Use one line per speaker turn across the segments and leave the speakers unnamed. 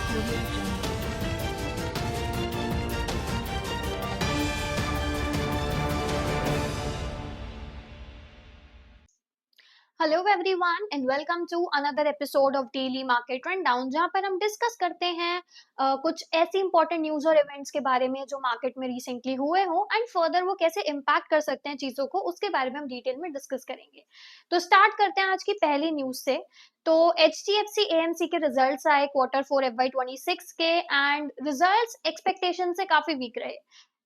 Audio Jungle.
Hello everyone and welcome to another episode of daily market rundown, जहां पर हम discuss करते हैं कुछ ऐसी इंपॉर्टेंट न्यूज और इवेंट्स के बारे में जो मार्केट में रिसेंटली हुए हो एंड फर्दर वो कैसे इम्पैक्ट कर सकते हैं चीजों को, उसके बारे में हम डिटेल में डिस्कस करेंगे। तो स्टार्ट करते हैं आज की पहली न्यूज से। तो HDFC AMC के रिजल्ट्स आए Q4 FY26 के एंड रिजल्ट्स एक्सपेक्टेशन से काफी वीक रहे।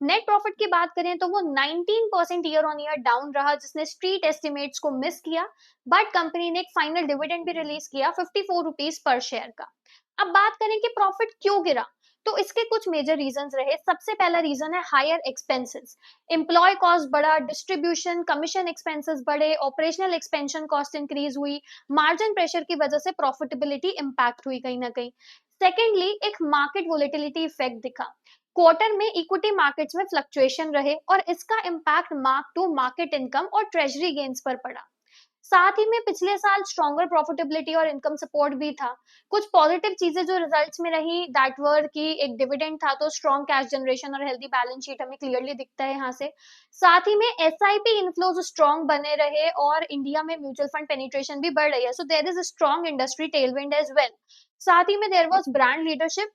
नेट प्रॉफिट की बात करें तो वो 19% ईयर ऑन ईयर डाउन रहा, जिसने स्ट्रीट एस्टिमेट्स को मिस किया। बट कंपनी ने एक फाइनल डिविडेंड भी रिलीज किया 54 रुपीज पर शेयर का। अब बात करें कि प्रॉफिट क्यों गिरा, तो इसके कुछ मेजर रीजंस रहे। सबसे पहला रीजन है हायर एक्सपेंसेस। एम्प्लॉय कॉस्ट बढ़ा, डिस्ट्रीब्यूशन कमीशन एक्सपेंसेस बढ़े, ऑपरेशनल एक्सपेंशन कॉस्ट इंक्रीज हुई, मार्जिन प्रेशर की वजह से प्रॉफिटेबिलिटी इंपैक्ट हुई कहीं ना कहीं। सेकेंडली, एक मार्केट वोलेटिलिटी इफेक्ट दिखा। क्वार्टर में इक्विटी मार्केट्स में फ्लक्चुएशन रहे और इसका impact mark to market income और ट्रेजरी गेन्स पर पड़ा। साथ ही में पिछले साल स्ट्रॉन्गर प्रॉफिटेबिलिटी और इनकम सपोर्ट भी था। कुछ पॉजिटिव चीजें जो रिजल्ट्स में रही दैट वर की एक डिविडेंड था, तो स्ट्रॉन्ग कैश जनरेशन और हेल्दी बैलेंस शीट हमें क्लियरली दिखता है यहाँ से। साथ ही में SIP इनफ्लोज स्ट्रॉन्ग बने रहे और इंडिया में म्यूचुअल फंड पेनिट्रेशन भी बढ़ रही है, so there is a strong industry tailwind as well. साथ ही में देयर वाज ब्रांड लीडरशिप,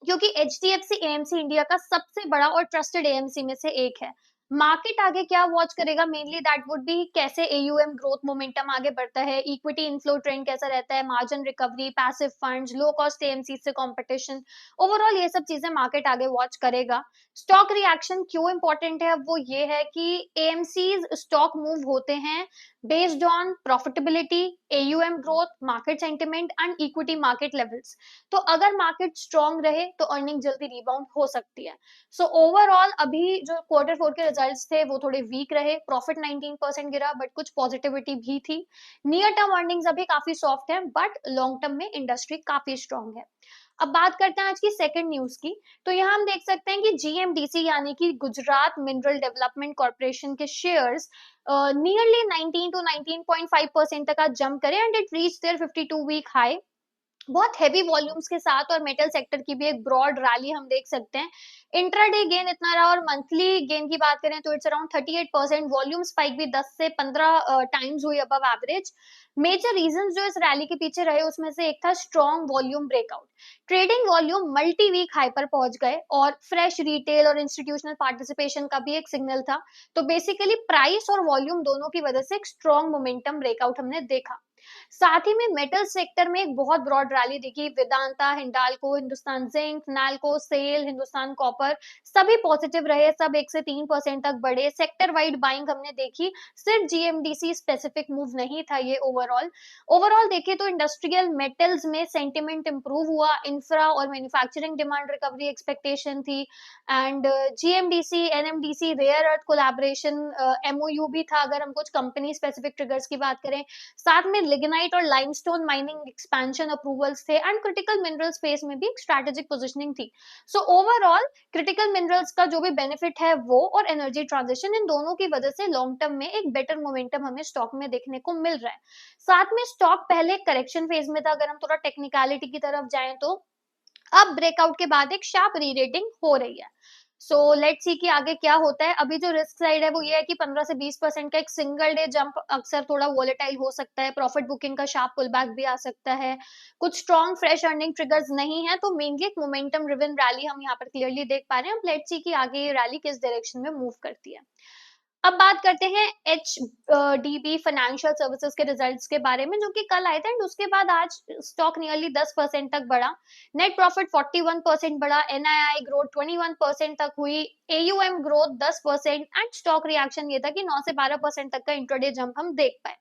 क्योंकि HDFC AMC इंडिया का सबसे बड़ा और ट्रस्टेड AMC में से एक है। मार्केट आगे क्या वॉच करेगा, मेनली दैट वुड बी कैसे AUM ग्रोथ मोमेंटम आगे बढ़ता है, इक्विटी इनफ्लो ट्रेंड कैसा रहता है, margin recovery, passive funds, low cost AMC से कंपटीशन। ओवरऑल ये सब चीजें मार्केट आगे वॉच करेगा। स्टॉक रिएक्शन क्यों इंपॉर्टेंट है, अब वो ये है कि AMC's स्टॉक मूव होते हैं based on profitability, AUM growth, market sentiment and equity market levels. तो अगर मार्केट स्ट्रॉन्ग रहे तो अर्निंग जल्दी रिबाउंड हो सकती है। सो ओवरऑल अभी जो Q4 के रिजल्ट्स थे वो थोड़े वीक रहे, प्रॉफिट 19% गिरा, बट कुछ पॉजिटिविटी भी थी। नियर टर्म अर्निंग्स अभी काफी सॉफ्ट है, बट लॉन्ग टर्म में इंडस्ट्री काफी स्ट्रॉन्ग है। अब बात करते हैं आज की सेकंड न्यूज की। तो यहाँ हम देख सकते हैं कि GMDC यानी कि गुजरात मिनरल डेवलपमेंट कॉर्पोरेशन के शेयर्स नियरली 19 to 19.5% तक आज जंप करे and it reach their 52 week high. बहुत हैवी वॉल्यूम्स के साथ और मेटल सेक्टर की भी एक ब्रॉड रैली हम देख सकते हैं। इंट्राडे गेन इतना रहा और मंथली गेन की बात करें तो इट्स अराउंड 38%। वॉल्यूम स्पाइक भी 10 से 15 टाइम्स हुई अबव एवरेज। मेजर रीजंस जो इस रैली के पीछे रहे उसमें से एक था strong volume breakout. Trading volume multi week high पर पहुंच गए और फ्रेश रिटेल और इंस्टीट्यूशनल पार्टिसिपेशन का भी एक सिग्नल था। तो बेसिकली प्राइस और वॉल्यूम दोनों की वजह से एक स्ट्रॉन्ग मोमेंटम ब्रेकआउट हमने देखा। साथ ही में मेटल सेक्टर में एक बहुत ब्रॉड रैली दिखी। वेदांता, हिंडाल्को, हिंदुस्तान जिंक, नाल्को, सेल, हिंदुस्तान कॉपर सभी पॉजिटिव रहे, सब 1 से 3% तक बढ़े। सेक्टर वाइड बाइंग हमने देखी, सिर्फ GMDC स्पेसिफिक मूव नहीं था ये। ओवरऑल ओवरऑल देखें तो इंडस्ट्रियल मेटल्स में सेंटिमेंट इंप्रूव हुआ, इंफ्रा और मैन्युफैक्चरिंग डिमांड रिकवरी एक्सपेक्टेशन थी and GMDC NMDC rare earth collaboration MOU भी था अगर हम कुछ कंपनी स्पेसिफिक ट्रिगर्स की बात करें। साथ में लिग्नाइट और लाइमस्टोन माइनिंग एक्सपेंशन अप्रूवल्स थे एंड क्रिटिकल मिनरल स्पेस में भी एक स्ट्रेटेजिक पोजीशनिंग थी। सो ओवरऑल क्रिटिकल मिनरल्स का जो भी बेनिफिट है वो और एनर्जी ट्रांजिशन, इन दोनों की वजह से लॉन्ग टर्म में एक बेटर मोमेंटम हमें स्टॉक में देखने को मिल रहा है। साथ में स्टॉक पहले करेक्शन फेज में था, अगर हम थोड़ा टेक्निकलिटी की तरफ जाएं तो अब ब्रेकआउट के बाद एक शार्प रीरेटिंग हो रही है। सो लेट्स सी कि आगे क्या होता है। अभी जो रिस्क साइड है वो ये है कि 15 से 20% का एक सिंगल डे जंप अक्सर थोड़ा वोलेटाइल हो सकता है, प्रॉफिट बुकिंग का शार्प पुल बैक भी आ सकता है। कुछ स्ट्रॉन्ग फ्रेश अर्निंग ट्रिगर्स नहीं है, तो मेनली एक मोमेंटम ड्रिवन रैली हम यहाँ पर क्लियरली देख पा रहे हैं। अब लेट्स सी कि आगे ये रैली किस डायरेक्शन में मूव करती है। अब बात करते हैं HDB फाइनेंशियल सर्विसेज के रिजल्ट्स के बारे में, जो कि कल आए थे एंड उसके बाद आज स्टॉक नियरली 10% तक बढ़ा। नेट प्रॉफिट 41% बढ़ा, NII ग्रोथ 21% तक हुई, AUM growth 10% and stock reaction ये था कि 9 से 12% तक का इंट्राडे जंप हम देख पाए।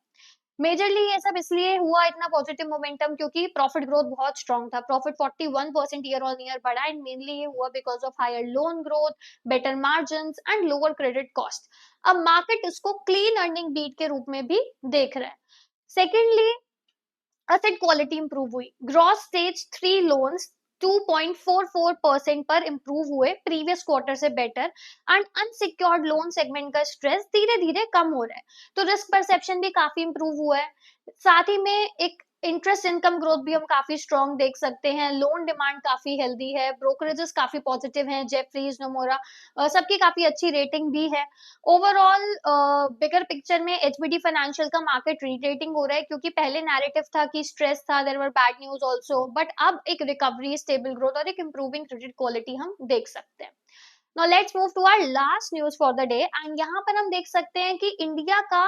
मेजरली ये सब इसलिए हुआ इतना पॉजिटिव मोमेंटम क्योंकि प्रॉफिट ग्रोथ बहुत स्ट्रॉन्ग था। प्रॉफिट 41% ईयर ऑन ईयर बढ़ा एंड मेनली ये हुआ because of higher loan growth, better margins and lower credit cost. अब मार्केट इसको क्लीन अर्निंग बीट के रूप में भी देख रहा है। सेकेंडली, एसेट क्वालिटी इंप्रूव हुई। ग्रॉस स्टेज 3 लोन्स 2.44% पर इंप्रूव हुए प्रीवियस क्वार्टर से better and unsecured loan segment का स्ट्रेस धीरे धीरे कम हो रहा है, तो रिस्क परसेप्शन भी काफी इंप्रूव हुआ है। साथ ही में एक इंटरेस्ट इनकम ग्रोथ भी हम काफी स्ट्रॉन्ग देख सकते हैं, लोन डिमांड काफी हेल्दी है, ब्रोकरेजेस काफी पॉजिटिव हैं, जेफरीज, नोमोरा सबकी काफी अच्छी रेटिंग भी है। ओवरऑल बिगर पिक्चर में एचबीडी फाइनेंशियल का मार्केट रीरेटिंग हो रहा है, क्योंकि पहले नैरेटिव था कि स्ट्रेस था, there were bad news also, but अब एक रिकवरी, स्टेबल ग्रोथ और एक इंप्रूविंग क्रेडिट क्वालिटी हम देख सकते हैं। Now let's move to our last news for the day, and यहाँ पर हम देख सकते हैं कि इंडिया का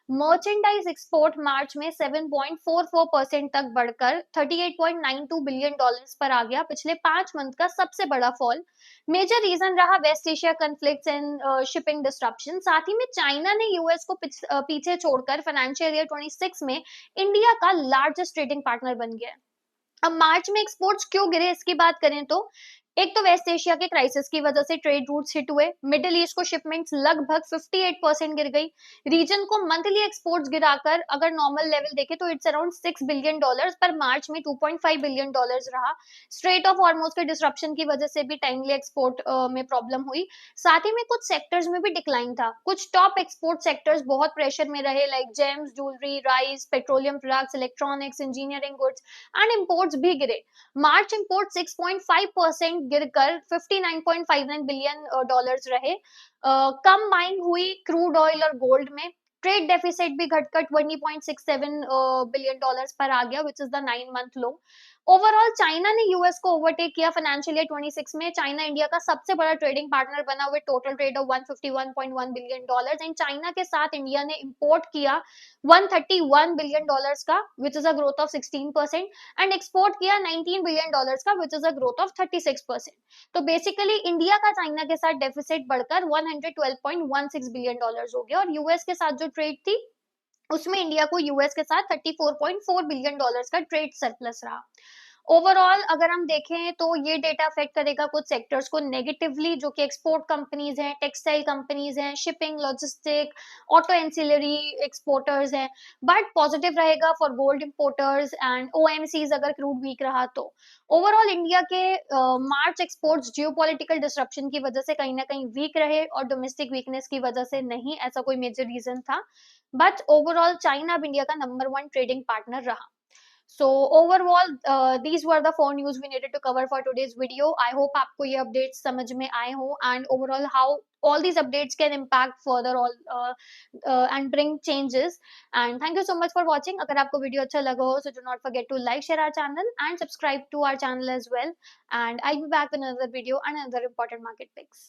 मर्चेंडाइज एक्सपोर्ट मार्च में 7.44% तक बढ़कर 38.92 बिलियन डॉलर्स पर आ गया, पिछले 5 मंथ का सबसे बड़ा फॉल। मेजर रीजन रहा West Asia conflicts and shipping disruption. साथ ही में चाइना ने यूएस को पीछे छोड़कर फाइनेंशियल ईयर 26 में इंडिया का लार्जेस्ट ट्रेडिंग पार्टनर बन गया है। अब मार्च में एक्सपोर्ट्स क्यों गिरे इसकी बात करें तो एक तो वेस्ट एशिया के क्राइसिस की वजह से ट्रेड रूट्स हिट हुए, मिडिल ईस्ट को शिपमेंट्स लगभग 58% गिर गई, रीजन को मंथली एक्सपोर्ट्स गिराकर अगर नॉर्मल लेवल देखें तो इट्स अराउंड 6 बिलियन डॉलर्स, पर मार्च में 2.5 बिलियन डॉलर्स रहा। स्ट्रेट ऑफ हॉर्मोज के डिसरप्शन की वजह से भी टाइमली एक्सपोर्ट में प्रॉब्लम हुई। साथ ही में कुछ सेक्टर्स में भी डिक्लाइन था, कुछ टॉप एक्सपोर्ट सेक्टर्स बहुत प्रेशर में रहे, like James, jewellery, rice, petroleum products, electronics, engineering goods and imports भी गिरे। मार्च इंपोर्ट 6.5% गिरकर 59.59 बिलियन डॉलर्स रहे। कम बाइंग हुई क्रूड ऑयल और गोल्ड में। ट्रेड डेफिसिट भी घटकर 20.67 बिलियन डॉलर्स पर आ गया, which is the 9 month low. Overall China ने यूएस को ओवरटेक किया फाइनेंशियल ईयर 26 में। चाइना इंडिया का सबसे बड़ा ट्रेडिंग पार्टनर बना, with total trade off 151.1 billion dollars, and China के साथ इंडिया ने इंपोर्ट किया 131 बिलियन डॉलर्स का, which is a growth of 16%, and export किया 19 बिलियन डॉलर्स का, which is a growth of 36%। तो बेसिकली इंडिया का चाइना के साथ डेफिसिट बढ़कर 112.16 बिलियन डॉलर्स हो गया, और यूएस के साथ जो ट्रेड थी उसमें इंडिया को यूएस के साथ 34.4 बिलियन डॉलर्स का ट्रेड सरप्लस रहा। ओवरऑल अगर हम देखें तो ये डेटा अफेक्ट करेगा कुछ सेक्टर्स को नेगेटिवली, जो कि एक्सपोर्ट कंपनीज हैं, टेक्सटाइल कंपनीज हैं, shipping, logistic, auto ancillary exporters हैं, बट पॉजिटिव रहेगा for gold importers and OMCs अगर क्रूड वीक रहा तो। ओवरऑल इंडिया के मार्च एक्सपोर्ट्स जियोपॉलिटिकल डिसरप्शन की वजह से कहीं ना कहीं वीक रहे, और डोमेस्टिक वीकनेस की वजह से नहीं, ऐसा कोई मेजर रीजन था। बट ओवरऑल चाइना अब इंडिया का नंबर 1 ट्रेडिंग पार्टनर रहा। So overall, these were the 4 news we needed to cover for today's video. I hope आपको ये updates समझ में आए हो, and overall how all these updates can impact further all and bring changes. And thank you so much for watching. अगर आपको video अच्छा लगा हो, so do not forget to like, share our channel and subscribe to our channel as well. And I'll be back with another video and another important market picks.